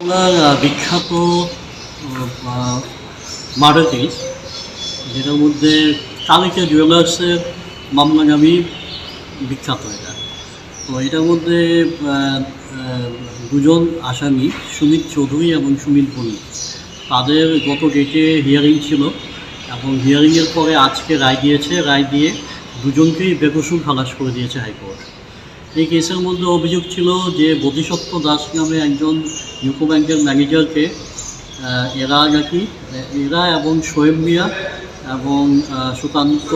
বাংলার বিখ্যাত murder case, যেটার মধ্যে কালিকা জুয়েলার্সের মামলা নামই বিখ্যাত এটা। তো এটার মধ্যে দুজন আসামি, সুমিত চৌধুরী এবং সুমিত বণিক, তাদের গত ডেটে হিয়ারিং ছিল এবং হিয়ারিংয়ের পরে আজকে রায় দিয়েছে। রায় দিয়ে দুজনকেই বেকসুর খালাস করে দিয়েছে হাইকোর্ট। এই কেসের মধ্যে অভিযোগ ছিল যে বোধিসত্ত্ব দাস নামে একজন ইউকো ব্যাংকের ম্যানেজারকে এরা এবং শোয়েব মিয়া এবং সুকান্ত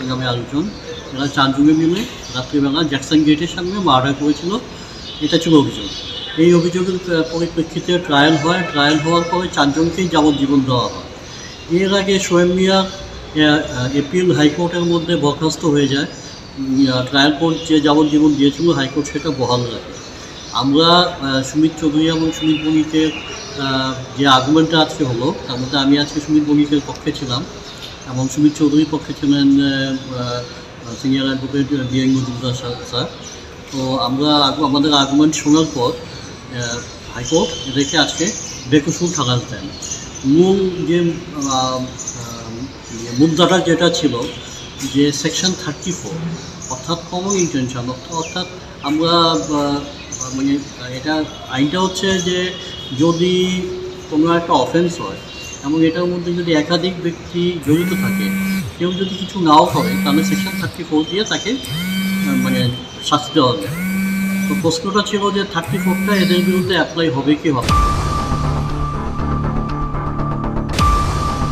নামে আরেকজন, এরা চারজনে মিলে রাত্রিবেলা জ্যাকসন গেটের সামনে মার্ডার করেছিল। এটা ছিল অভিযোগ। এই অভিযোগের পরিপ্রেক্ষিতে ট্রায়াল হয়। ট্রায়াল হওয়ার পরে চারজনকেই যাবজ্জীবন দেওয়া হয়। এর আগে শোয়েব মিয়া এপিল হাইকোর্টের মধ্যে বরখাস্ত হয়ে যায়। ট্রায়াল কোর্ট যে যাবজ্জীবন দিয়েছিল হাইকোর্ট সেটা বহাল রাখে। আমরা সুমিত চৌধুরী এবং সুমিত বণিকের যে আর্গুমেন্টটা আজকে হলো, তার মধ্যে আমি আজকে সুমিত বণিকের পক্ষে ছিলাম এবং সুমিত চৌধুরীর পক্ষে ছিলেন senior advocate DN Majumdar sir. তো আমরা আমাদের আর্গুমেন্ট শোনার পর হাইকোর্ট এদেরকে আজকে বেকসুর খালাস দেন। মূল যে মুদ্রাটা যেটা ছিল যে সেকশন 34, অর্থাৎ কমন ইন্টেনশন, অর্থাৎ আমরা মানে এটা আইনটা হচ্ছে যে যদি কোনো একটা অফেন্স হয় এবং এটার মধ্যে যদি একাধিক ব্যক্তি জড়িত থাকে, কেউ যদি কিছু নাও করে, তাহলে সেকশন 34 দিয়ে তাকে মানে শাস্তি দেওয়া যায়। তো প্রশ্নটা ছিল যে 34টা এদের বিরুদ্ধে অ্যাপ্লাই হবে কি হবে।